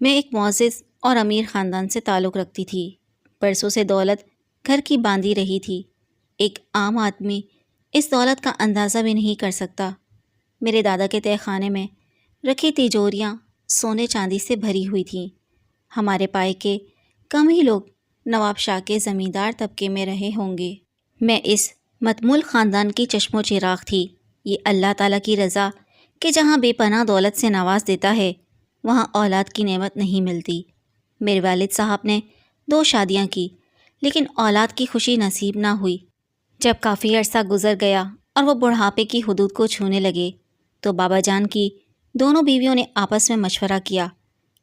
میں ایک معزز اور امیر خاندان سے تعلق رکھتی تھی۔ برسوں سے دولت گھر کی باندھی رہی تھی۔ ایک عام آدمی اس دولت کا اندازہ بھی نہیں کر سکتا۔ میرے دادا کے تہہ خانے میں رکھی تجوریاں سونے چاندی سے بھری ہوئی تھیں۔ ہمارے پائے کے کم ہی لوگ نواب شاہ کے زمیندار طبقے میں رہے ہوں گے۔ میں اس متمول خاندان کی چشم و چراغ تھی۔ یہ اللہ تعالیٰ کی رضا کہ جہاں بے پناہ دولت سے نواز دیتا ہے وہاں اولاد کی نعمت نہیں ملتی۔ میرے والد صاحب نے 2 شادیاں کی لیکن اولاد کی خوشی نصیب نہ ہوئی۔ جب کافی عرصہ گزر گیا اور وہ بڑھاپے کی حدود کو چھونے لگے تو بابا جان کی دونوں بیویوں نے آپس میں مشورہ کیا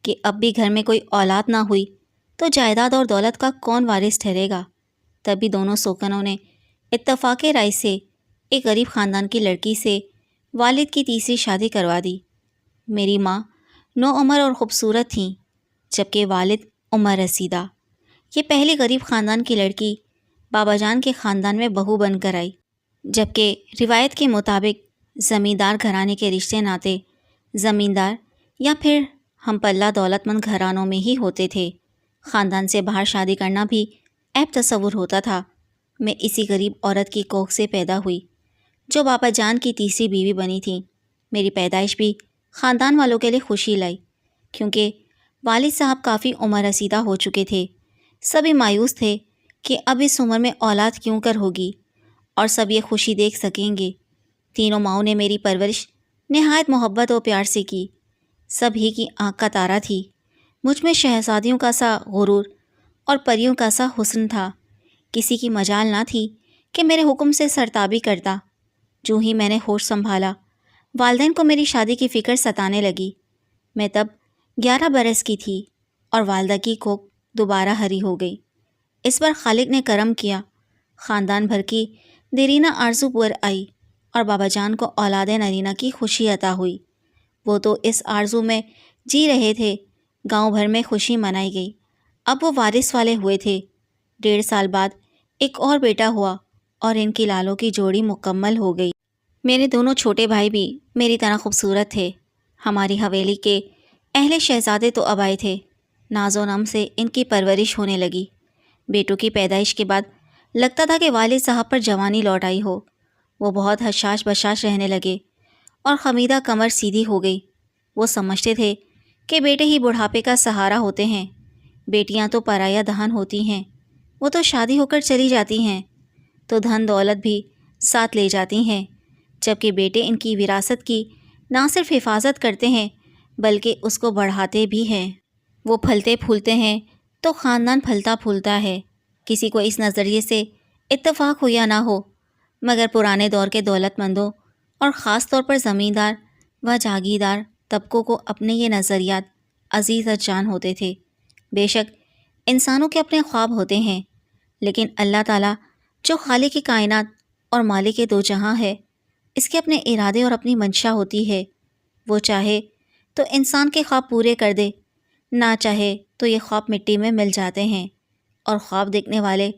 کہ اب بھی گھر میں کوئی اولاد نہ ہوئی تو جائیداد اور دولت کا کون وارث ٹھہرے گا۔ تبھی دونوں سوکنوں نے اتفاق رائے سے ایک غریب خاندان کی لڑکی سے والد کی تیسری شادی کروا دی۔ میری ماں نوعمر اور خوبصورت تھیں جبکہ والد عمر رسیدہ۔ یہ پہلی غریب خاندان کی لڑکی بابا جان کے خاندان میں بہو بن کر آئی، جبکہ روایت کے مطابق زمیندار گھرانے کے رشتے ناتے زمیندار یا پھر ہم پلہ دولت مند گھرانوں میں ہی ہوتے تھے۔ خاندان سے باہر شادی کرنا بھی عیب تصور ہوتا تھا۔ میں اسی غریب عورت کی کوکھ سے پیدا ہوئی جو بابا جان کی تیسری بیوی بنی تھی۔ میری پیدائش بھی خاندان والوں کے لیے خوشی لائی کیونکہ والد صاحب کافی عمر رسیدہ ہو چکے تھے۔ سبھی مایوس تھے کہ اب اس عمر میں اولاد کیوں کر ہوگی اور سب یہ خوشی دیکھ سکیں گے۔ تینوں ماؤں نے میری پرورش نہایت محبت و پیار سے کی۔ سب ہی کی آنکھ کا تارا تھی۔ مجھ میں شہزادیوں کا سا غرور اور پریوں کا سا حسن تھا۔ کسی کی مجال نہ تھی کہ میرے حکم سے سرتابی کرتا۔ جو ہی میں نے ہوش سنبھالا والدین کو میری شادی کی فکر ستانے لگی۔ میں تب 11 برس کی تھی اور والدہ کی کوکھ دوبارہ ہری ہو گئی۔ اس بار خالق نے کرم کیا۔ خاندان بھر کی دیرینہ آرزو پر آئی اور بابا جان کو اولاد نرینہ کی خوشی عطا ہوئی۔ وہ تو اس آرزو میں جی رہے تھے۔ گاؤں بھر میں خوشی منائی گئی۔ اب وہ وارث والے ہوئے تھے۔ 1.5 سال بعد ایک اور بیٹا ہوا اور ان کی لالوں کی جوڑی مکمل ہو گئی۔ میرے دونوں چھوٹے بھائی بھی میری طرح خوبصورت تھے۔ ہماری حویلی کے اہل شہزادے تو اب آئے تھے۔ ناز و نم سے ان کی پرورش ہونے لگی۔ بیٹوں کی پیدائش کے بعد لگتا تھا کہ والد صاحب پر جوانی لوٹ آئی ہو۔ وہ بہت حشاش بشاش رہنے لگے اور خمیدہ کمر سیدھی ہو گئی۔ وہ سمجھتے تھے کہ بیٹے ہی بڑھاپے کا سہارا ہوتے ہیں، بیٹیاں تو پرایا دہن ہوتی ہیں، وہ تو شادی ہو کر چلی جاتی ہیں تو دھن دولت بھی ساتھ لے جاتی ہیں، جبکہ بیٹے ان کی وراثت کی نہ صرف حفاظت کرتے ہیں بلکہ اس کو بڑھاتے بھی ہیں۔ وہ پھلتے پھولتے ہیں تو خاندان پھلتا پھولتا ہے۔ کسی کو اس نظریے سے اتفاق ہو یا نہ ہو مگر پرانے دور کے دولت مندوں اور خاص طور پر زمیندار و جاگیردار طبقوں کو اپنے یہ نظریات عزیز جان ہوتے تھے۔ بے شک انسانوں کے اپنے خواب ہوتے ہیں لیکن اللہ تعالیٰ جو خالق کائنات اور مالک دو جہاں ہے اس کے اپنے ارادے اور اپنی منشا ہوتی ہے۔ وہ چاہے تو انسان کے خواب پورے کر دے، نہ چاہے تو یہ خواب مٹی میں مل جاتے ہیں اور خواب دیکھنے والے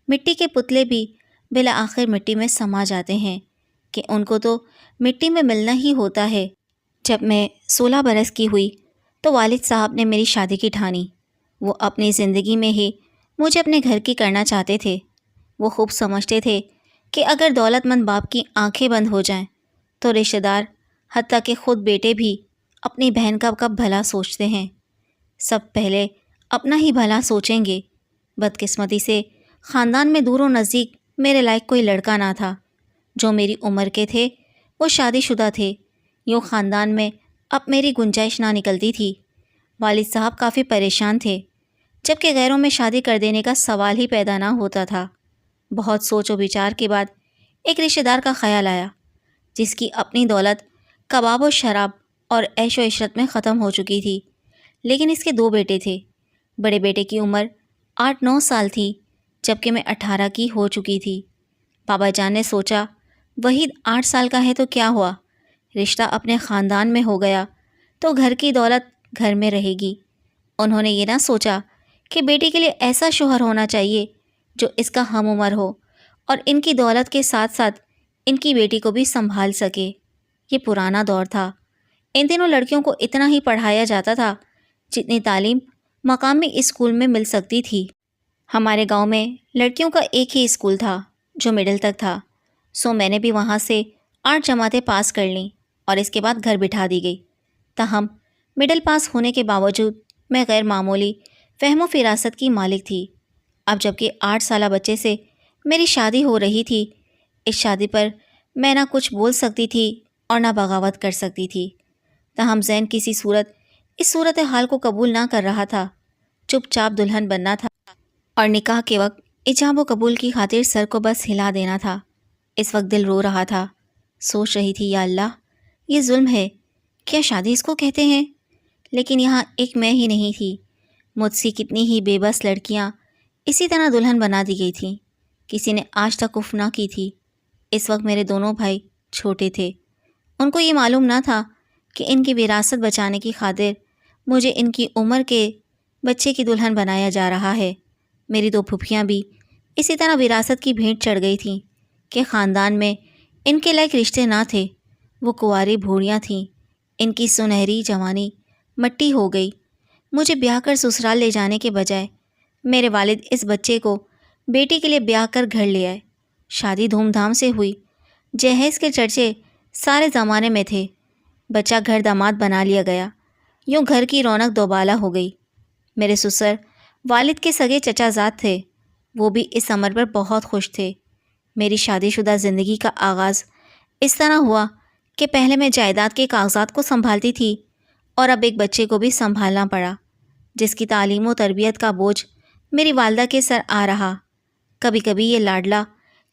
مٹی کے پتلے بھی بالآخر مٹی میں سما جاتے ہیں کہ ان کو تو مٹی میں ملنا ہی ہوتا ہے۔ جب میں 16 برس کی ہوئی تو والد صاحب نے میری شادی کی ٹھانی۔ وہ اپنی زندگی میں ہی مجھے اپنے گھر کی کرنا چاہتے تھے۔ وہ خوب سمجھتے تھے کہ اگر دولت مند باپ کی آنکھیں بند ہو جائیں تو رشتہ دار حتیٰ کہ خود بیٹے بھی اپنی بہن کا کب بھلا سوچتے ہیں، سب پہلے اپنا ہی بھلا سوچیں گے۔ بدقسمتی سے خاندان میں دور و نزدیک میرے لائق کوئی لڑکا نہ تھا۔ جو میری عمر کے تھے وہ شادی شدہ تھے۔ یوں خاندان میں اب میری گنجائش نہ نکلتی تھی۔ والد صاحب کافی پریشان تھے جبکہ غیروں میں شادی کر دینے کا سوال ہی پیدا نہ ہوتا تھا۔ بہت سوچ و بچار کے بعد ایک رشتہ دار کا خیال آیا جس کی اپنی دولت کباب و شراب اور عیش و عشرت میں ختم ہو چکی تھی، لیکن اس کے 2 بیٹے تھے۔ بڑے بیٹے کی عمر 8-9 سال تھی جبکہ میں 18 کی ہو چکی تھی۔ بابا جان نے سوچا وحید 8 سال کا ہے تو کیا ہوا، رشتہ اپنے خاندان میں ہو گیا تو گھر کی دولت گھر میں رہے گی۔ انہوں نے یہ نہ سوچا کہ بیٹی کے لیے ایسا شوہر ہونا چاہیے جو اس کا ہم عمر ہو اور ان کی دولت کے ساتھ ساتھ ان کی بیٹی کو بھی سنبھال سکے۔ یہ پرانا دور تھا۔ ان دنوں لڑکیوں کو اتنا ہی پڑھایا جاتا تھا جتنی تعلیم مقامی اسکول میں مل سکتی تھی۔ ہمارے گاؤں میں لڑکیوں کا ایک ہی اسکول تھا جو مڈل تک تھا، سو میں نے بھی وہاں سے 8 جماعتیں پاس کر لیں اور اس کے بعد گھر بٹھا دی گئی۔ تاہم مڈل پاس ہونے کے باوجود میں غیر معمولی فہم و فراست کی مالک تھی۔ اب جب کہ 8 سالہ بچے سے میری شادی ہو رہی تھی، اس شادی پر میں نہ کچھ بول سکتی تھی اور نہ بغاوت کر سکتی تھی۔ تاہم ذہن کسی صورت اس صورتحال کو قبول نہ کر رہا تھا۔ چپ چاپ دلہن بننا تھا اور نکاح کے وقت ایجاب و قبول کی خاطر سر کو بس ہلا دینا تھا۔ اس وقت دل رو رہا تھا، سوچ رہی تھی یا اللہ یہ ظلم ہے، کیا شادی اس کو کہتے ہیں؟ لیکن یہاں ایک میں ہی نہیں تھی، مجھ سے کتنی ہی بے بس لڑکیاں اسی طرح دلہن بنا دی گئی تھیں، کسی نے آج تک اف نہ کی تھی۔ اس وقت میرے دونوں بھائی چھوٹے تھے، ان کو یہ معلوم نہ تھا کہ ان کی وراثت بچانے کی خاطر مجھے ان کی عمر کے بچے کی دلہن بنایا جا رہا ہے۔ میری 2 پھوپھیاں بھی اسی طرح وراثت کی بھیٹ چڑھ گئی تھیں کہ خاندان میں ان کے لائق رشتے نہ تھے، وہ کنواری بھوریاں تھیں، ان کی سنہری جوانی مٹی ہو گئی۔ مجھے بیاہ کر سسرال لے جانے کے بجائے میرے والد اس بچے کو بیٹی کے لیے بیاہ کر گھر لے آئے۔ شادی دھوم دھام سے ہوئی، جہیز کے چرچے سارے زمانے میں تھے، بچہ گھر داماد بنا لیا گیا، یوں گھر کی رونق دوبالا ہو گئی۔ میرے سسر والد کے سگے چچا زاد تھے، وہ بھی اس امر پر بہت خوش تھے۔ میری شادی شدہ زندگی کا آغاز اس طرح ہوا کہ پہلے میں جائیداد کے کاغذات کو سنبھالتی تھی اور اب ایک بچے کو بھی سنبھالنا پڑا، جس کی تعلیم و تربیت کا بوجھ میری والدہ کے سر آ رہا۔ کبھی کبھی یہ لاڈلا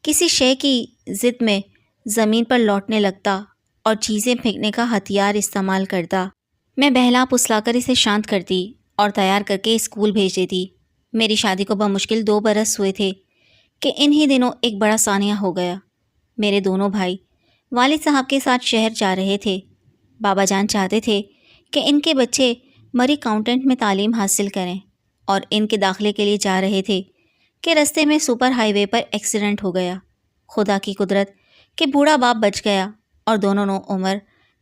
کسی شے کی ضد میں زمین پر لوٹنے لگتا اور چیزیں پھینکنے کا ہتھیار استعمال کرتا۔ میں بہلا پسلا کر اسے شانت کرتی اور تیار کر کے اسکول بھیج دیتی۔ میری شادی کو بمشکل 2 برس ہوئے تھے کہ انہی دنوں ایک بڑا سانحہ ہو گیا۔ میرے دونوں بھائی والد صاحب کے ساتھ شہر جا رہے تھے۔ بابا جان چاہتے تھے کہ ان کے بچے مری کاؤنٹنٹ میں تعلیم حاصل کریں اور ان کے داخلے کے لیے جا رہے تھے کہ رستے میں سپر ہائی وے پر ایکسیڈنٹ ہو گیا۔ خدا کی قدرت کہ بوڑھا باپ بچ گیا اور دونوں نو عمر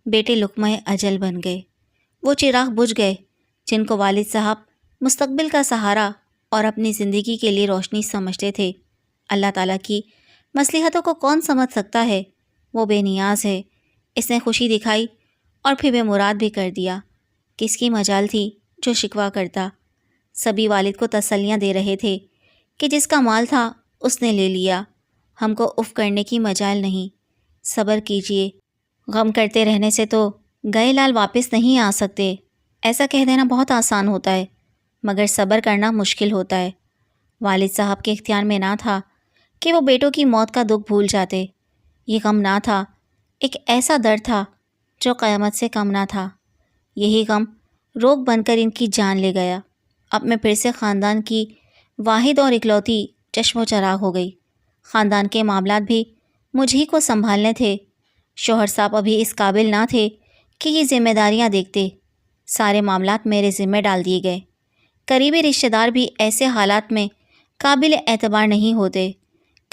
بیٹے لقمہ اجل بن گئے۔ وہ چراغ بجھ گئے جن کو والد صاحب مستقبل کا سہارا اور اپنی زندگی کے لیے روشنی سمجھتے تھے۔ اللہ تعالیٰ کی مصلحتوں کو کون سمجھ سکتا ہے؟ وہ بے نیاز ہے، اس نے خوشی دکھائی اور پھر بے مراد بھی کر دیا۔ کس کی مجال تھی جو شکوہ کرتا؟ سبھی والد کو تسلیاں دے رہے تھے کہ جس کا مال تھا اس نے لے لیا، ہم کو اف کرنے کی مجال نہیں، صبر کیجئے، غم کرتے رہنے سے تو گئے لال واپس نہیں آ سکتے۔ ایسا کہہ دینا بہت آسان ہوتا ہے مگر صبر کرنا مشکل ہوتا ہے۔ والد صاحب کے اختیار میں نہ تھا کہ وہ بیٹوں کی موت کا دکھ بھول جاتے۔ یہ غم نہ تھا، ایک ایسا درد تھا جو قیامت سے کم نہ تھا۔ یہی غم روگ بن کر ان کی جان لے گیا۔ اب میں پھر سے خاندان کی واحد اور اکلوتی چشم و چراغ ہو گئی۔ خاندان کے معاملات بھی مجھ ہی کو سنبھالنے تھے۔ شوہر صاحب ابھی اس قابل نہ تھے کہ یہ ذمہ داریاں دیکھتے۔ سارے معاملات میرے ذمہ ڈال دیے گئے۔ قریبی رشتہ دار بھی ایسے حالات میں قابل اعتبار نہیں ہوتے،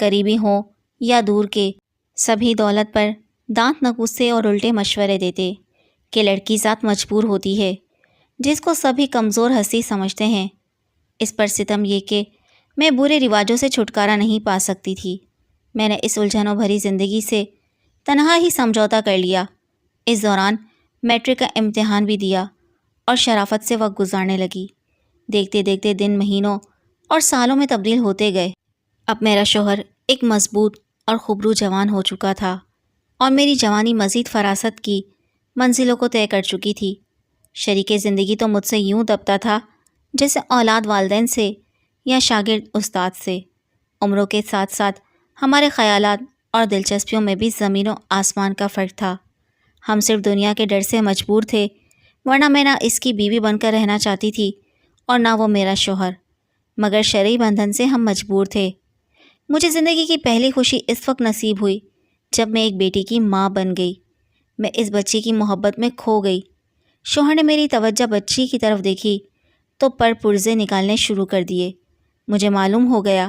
قریبی ہوں یا دور کے، سبھی دولت پر دانت نکوستے اور الٹے مشورے دیتے کہ لڑکی ذات مجبور ہوتی ہے، جس کو سبھی کمزور ہستی سمجھتے ہیں۔ اس پر ستم یہ کہ میں برے رواجوں سے چھٹکارا نہیں پا سکتی تھی۔ میں نے اس الجھنوں بھری زندگی سے تنہا ہی سمجھوتا کر لیا۔ اس دوران میٹرک کا امتحان بھی دیا اور شرافت سے وقت گزارنے لگی۔ دیکھتے دیکھتے دن مہینوں اور سالوں میں تبدیل ہوتے گئے۔ اب میرا شوہر ایک مضبوط اور خوبرو جوان ہو چکا تھا اور میری جوانی مزید فراست کی منزلوں کو طے کر چکی تھی۔ شریک زندگی تو مجھ سے یوں دبتا تھا جیسے اولاد والدین سے یا شاگرد استاد سے۔ عمروں کے ساتھ ساتھ ہمارے خیالات اور دلچسپیوں میں بھی زمین و آسمان کا فرق تھا۔ ہم صرف دنیا کے ڈر سے مجبور تھے، ورنہ میں نہ اس کی بیوی بن کر رہنا چاہتی تھی اور نہ وہ میرا شوہر، مگر شرعی بندھن سے ہم مجبور تھے۔ مجھے زندگی کی پہلی خوشی اس وقت نصیب ہوئی جب میں ایک بیٹی کی ماں بن گئی۔ میں اس بچی کی محبت میں کھو گئی۔ شوہر نے میری توجہ بچی کی طرف دیکھی تو پر پرزے نکالنے شروع کر دیے۔ مجھے معلوم ہو گیا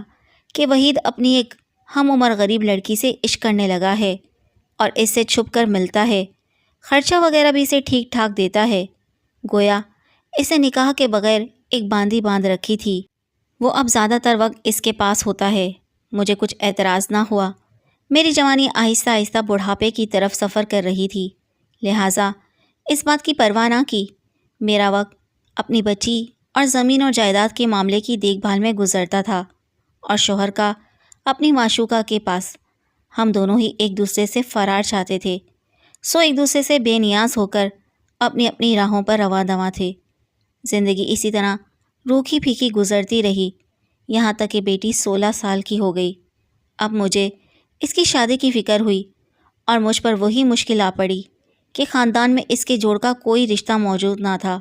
کہ وحید اپنی ایک ہم عمر غریب لڑکی سے عشق کرنے لگا ہے اور اس سے چھپ کر ملتا ہے، خرچہ وغیرہ بھی اسے ٹھیک ٹھاک دیتا ہے۔ گویا اس نے نکاح کے بغیر ایک باندی باندھ رکھی تھی، وہ اب زیادہ تر وقت اس کے پاس ہوتا ہے۔ مجھے کچھ اعتراض نہ ہوا، میری جوانی آہستہ آہستہ بڑھاپے کی طرف سفر کر رہی تھی، لہٰذا اس بات کی پرواہ نہ کی۔ میرا وقت اپنی بچی اور زمین اور جائیداد کے معاملے کی دیکھ بھال میں گزرتا تھا، اور شوہر کا اپنی معشوقہ کے پاس۔ ہم دونوں ہی ایک دوسرے سے فرار چاہتے تھے، سو ایک دوسرے سے بے نیاز ہو کر اپنی اپنی راہوں پر رواں دواں تھے۔ زندگی اسی طرح روکھی پھیکی گزرتی رہی، یہاں تک کہ بیٹی 16 سال کی ہو گئی۔ اب مجھے اس کی شادی کی فکر ہوئی، اور مجھ پر وہی مشکل آ پڑی کہ خاندان میں اس کے جوڑ کا کوئی رشتہ موجود نہ تھا۔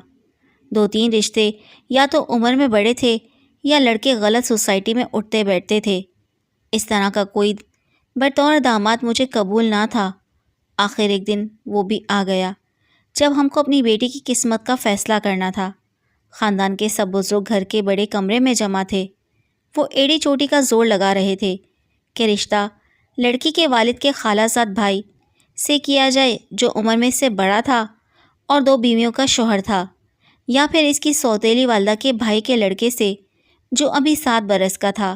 2-3 رشتے یا تو عمر میں بڑے تھے یا لڑکے غلط سوسائٹی میں اٹھتے بیٹھتے تھے۔ اس طرح کا کوئی بطور داماد مجھے قبول نہ تھا۔ آخر ایک دن وہ بھی آ گیا جب ہم کو اپنی بیٹی کی قسمت کا فیصلہ کرنا تھا۔ خاندان کے سب بزرگ گھر کے بڑے کمرے میں جمع تھے۔ وہ ایڑی چوٹی کا زور لگا رہے تھے کہ رشتہ لڑکی کے والد کے خالہ زاد بھائی سے کیا جائے جو عمر میں اس سے بڑا تھا اور 2 بیویوں کا شوہر تھا، یا پھر اس کی سوتیلی والدہ کے بھائی کے لڑکے سے جو ابھی 7 برس کا تھا۔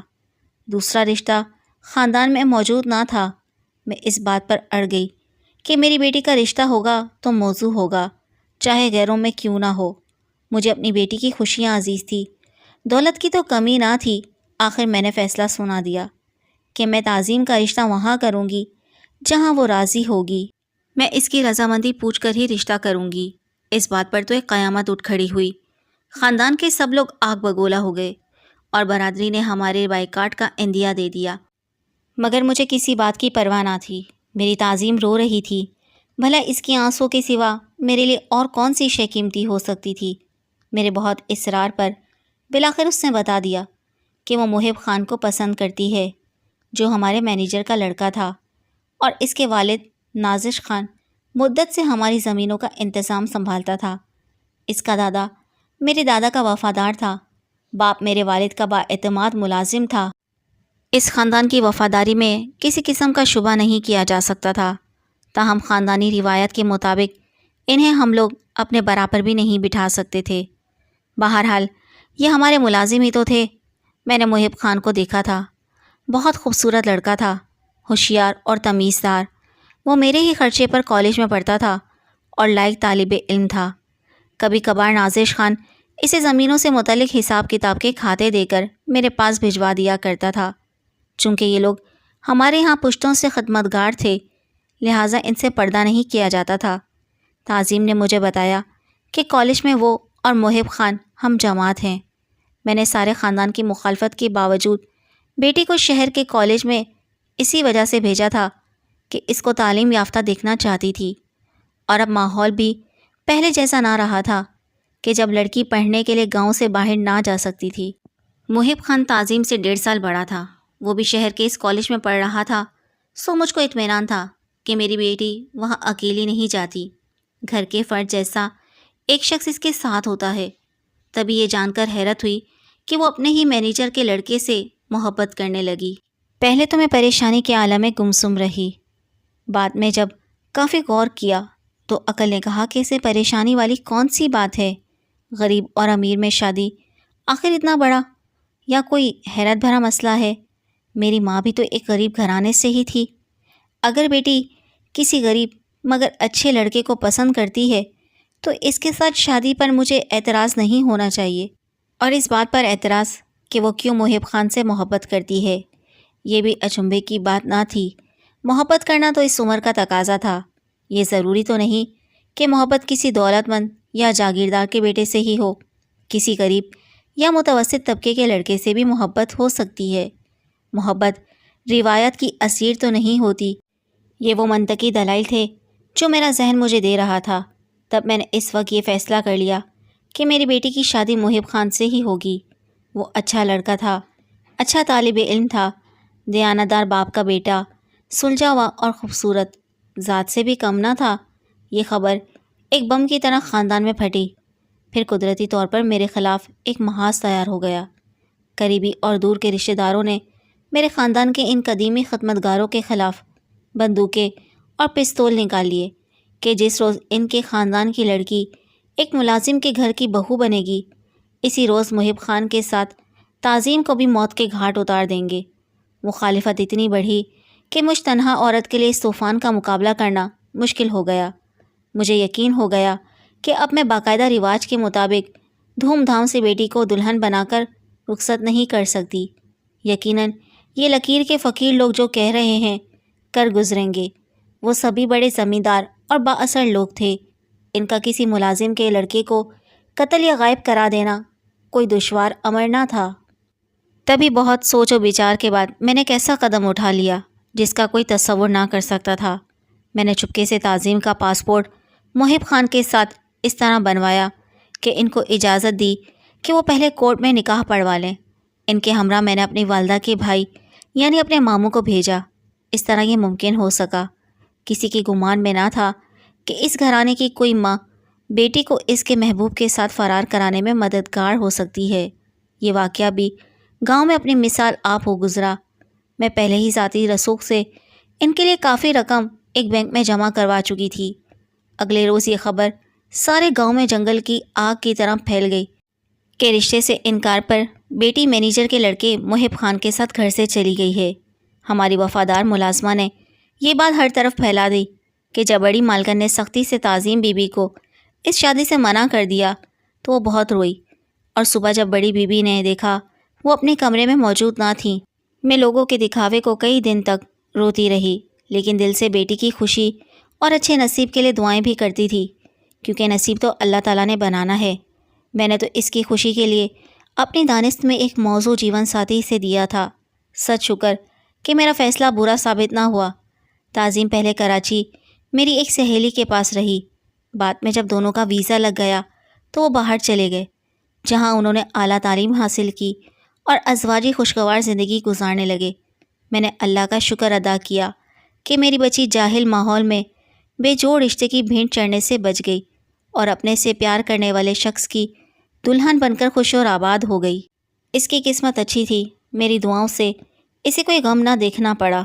دوسرا رشتہ خاندان میں موجود نہ تھا۔ میں اس بات پر اڑ گئی کہ میری بیٹی کا رشتہ ہوگا تو موضوع ہوگا، چاہے غیروں میں کیوں نہ ہو۔ مجھے اپنی بیٹی کی خوشیاں عزیز تھی، دولت کی تو کمی نہ تھی۔ آخر میں نے فیصلہ سنا دیا کہ میں تعظیم کا رشتہ وہاں کروں گی جہاں وہ راضی ہوگی۔ میں اس کی رضامندی پوچھ کر ہی رشتہ کروں گی۔ اس بات پر تو ایک قیامت اٹھ کھڑی ہوئی۔ خاندان کے سب لوگ آگ بگولا ہو گئے اور برادری نے ہمارے بائیکاٹ کا عندیہ دے دیا، مگر مجھے کسی بات کی پرواہ نہ تھی۔ میری تعظیم رو رہی تھی، بھلا اس کی آنسوں کے سوا میرے لیے اور کون سی شے قیمتی ہو سکتی تھی۔ میرے بہت اصرار پر بالآخر اس نے بتا دیا کہ وہ محب خان کو پسند کرتی ہے، جو ہمارے مینیجر کا لڑکا تھا، اور اس کے والد نازش خان مدت سے ہماری زمینوں کا انتظام سنبھالتا تھا۔ اس کا دادا میرے دادا کا وفادار تھا، باپ میرے والد کا بااعتماد ملازم تھا۔ اس خاندان کی وفاداری میں کسی قسم کا شبہ نہیں کیا جا سکتا تھا، تاہم خاندانی روایت کے مطابق انہیں ہم لوگ اپنے برابر بھی نہیں بٹھا سکتے تھے۔ بہرحال یہ ہمارے ملازم ہی تو تھے۔ میں نے محب خان کو دیکھا تھا، بہت خوبصورت لڑکا تھا، ہوشیار اور تمیزدار۔ وہ میرے ہی خرچے پر کالج میں پڑھتا تھا اور لائق طالب علم تھا۔ کبھی کبھار نازش خان اسے زمینوں سے متعلق حساب کتاب کے کھاتے دے کر میرے پاس بھجوا دیا کرتا تھا۔ چونکہ یہ لوگ ہمارے ہاں پشتوں سے خدمتگار تھے، لہٰذا ان سے پردہ نہیں کیا جاتا تھا۔ تعظیم نے مجھے بتایا کہ کالج میں وہ اور محب خان ہم جماعت ہیں۔ میں نے سارے خاندان کی مخالفت کے باوجود بیٹی کو شہر کے کالج میں اسی وجہ سے بھیجا تھا کہ اس کو تعلیم یافتہ دیکھنا چاہتی تھی، اور اب ماحول بھی پہلے جیسا نہ رہا تھا کہ جب لڑکی پڑھنے کے لیے گاؤں سے باہر نہ جا سکتی تھی۔ محب خان تعظیم سے 1.5 سال بڑا تھا، وہ بھی شہر کے اس کالج میں پڑھ رہا تھا، سو مجھ کو اطمینان تھا کہ میری بیٹی وہاں اکیلی نہیں جاتی، گھر کے فرد جیسا ایک شخص اس کے ساتھ ہوتا ہے۔ تبھی یہ جان کر حیرت ہوئی کہ وہ اپنے ہی مینیجر کے لڑکے سے محبت کرنے لگی۔ پہلے تو میں پریشانی کے عالم میں گمسم رہی، بعد میں جب کافی غور کیا تو عقل نے کہا کہ اسے پریشانی والی کون سی بات ہے؟ غریب اور امیر میں شادی آخر اتنا بڑا یا کوئی حیرت بھرا مسئلہ ہے؟ میری ماں بھی تو ایک غریب گھرانے سے ہی تھی۔ اگر بیٹی کسی غریب مگر اچھے لڑکے کو پسند کرتی ہے تو اس کے ساتھ شادی پر مجھے اعتراض نہیں ہونا چاہیے، اور اس بات پر اعتراض کہ وہ کیوں محب خان سے محبت کرتی ہے، یہ بھی اچنبھے کی بات نہ تھی۔ محبت کرنا تو اس عمر کا تقاضا تھا۔ یہ ضروری تو نہیں کہ محبت کسی دولت مند یا جاگیردار کے بیٹے سے ہی ہو، کسی غریب یا متوسط طبقے کے لڑکے سے بھی محبت ہو سکتی ہے۔ محبت روایت کی اسیر تو نہیں ہوتی۔ یہ وہ منطقی دلائل تھے جو میرا ذہن مجھے دے رہا تھا۔ تب میں نے اس وقت یہ فیصلہ کر لیا کہ میری بیٹی کی شادی محب خان سے ہی ہوگی۔ وہ اچھا لڑکا تھا، اچھا طالب علم تھا، دیانتدار باپ کا بیٹا، سلجھا ہوا اور خوبصورت، ذات سے بھی کم نہ تھا۔ یہ خبر ایک بم کی طرح خاندان میں پھٹی، پھر قدرتی طور پر میرے خلاف ایک محاذ تیار ہو گیا۔ قریبی اور دور کے رشتہ داروں نے میرے خاندان کے ان قدیمی خدمتگاروں کے خلاف بندوقیں اور پستول نکال لیے کہ جس روز ان کے خاندان کی لڑکی ایک ملازم کے گھر کی بہو بنے گی۔ اسی روز محب خان کے ساتھ تعظیم کو بھی موت کے گھاٹ اتار دیں گے۔ مخالفت اتنی بڑھی کہ مجھ تنہا عورت کے لیے اس طوفان کا مقابلہ کرنا مشکل ہو گیا۔ مجھے یقین ہو گیا کہ اب میں باقاعدہ رواج کے مطابق دھوم دھام سے بیٹی کو دلہن بنا کر رخصت نہیں کر سکتی۔ یقیناً یہ لکیر کے فقیر لوگ جو کہہ رہے ہیں کر گزریں گے۔ وہ سبھی بڑے زمیندار اور با اثر لوگ تھے۔ ان کا کسی ملازم کے لڑکے کو قتل یا غائب کرا دینا کوئی دشوار امر نہ تھا۔ تبھی بہت سوچ و بچار کے بعد میں نے ایک ایسا قدم اٹھا لیا جس کا کوئی تصور نہ کر سکتا تھا۔ میں نے چپکے سے تعظیم کا پاسپورٹ محب خان کے ساتھ اس طرح بنوایا کہ ان کو اجازت دی کہ وہ پہلے کورٹ میں نکاح پڑھوا لیں۔ ان کے ہمراہ میں نے اپنی والدہ کے بھائی یعنی اپنے ماموں کو بھیجا۔ اس طرح یہ ممکن ہو سکا۔ کسی کی گمان میں نہ تھا کہ اس گھرانے کی کوئی ماں بیٹی کو اس کے محبوب کے ساتھ فرار کرانے میں مددگار ہو سکتی ہے۔ یہ واقعہ بھی گاؤں میں اپنی مثال آپ ہو گزرا۔ میں پہلے ہی ذاتی رسوخ سے ان کے لیے کافی رقم ایک بینک میں جمع کروا چکی تھی۔ اگلے روز یہ خبر سارے گاؤں میں جنگل کی آگ کی طرح پھیل گئی کہ رشتے سے انکار پر بیٹی مینیجر کے لڑکے محب خان کے ساتھ گھر سے چلی گئی ہے۔ ہماری وفادار ملازمہ نے یہ بات ہر طرف پھیلا دی کہ جب بڑی مالکن نے سختی سے تعظیم بی بی کو اس شادی سے منع کر دیا تو وہ بہت روئی، اور صبح جب بڑی بی بی نے دیکھا وہ اپنے کمرے میں موجود نہ تھیں، میں لوگوں کے دکھاوے کو کئی دن تک روتی رہی، لیکن دل سے بیٹی کی خوشی اور اچھے نصیب کے لیے دعائیں بھی کرتی تھی، کیونکہ نصیب تو اللہ تعالیٰ نے بنانا ہے۔ میں نے تو اس کی خوشی کے لیے اپنی دانست میں ایک موزوں جیون ساتھی سے دیا تھا۔ سچ شکر کہ میرا فیصلہ برا ثابت نہ ہوا۔ تعظیم پہلے کراچی میری ایک سہیلی کے پاس رہی۔ بعد میں جب دونوں کا ویزا لگ گیا تو وہ باہر چلے گئے، جہاں انہوں نے اعلیٰ تعلیم حاصل کی اور ازواجی خوشگوار زندگی گزارنے لگے۔ میں نے اللہ کا شکر ادا کیا کہ میری بچی جاہل ماحول میں بے جوڑ رشتے کی بھینٹ چڑھنے سے بچ گئی اور اپنے سے پیار کرنے والے شخص کی دلہن بن کر خوش اور آباد ہو گئی۔ اس کی قسمت اچھی تھی، میری دعاؤں سے اسے کوئی غم نہ دیکھنا پڑا۔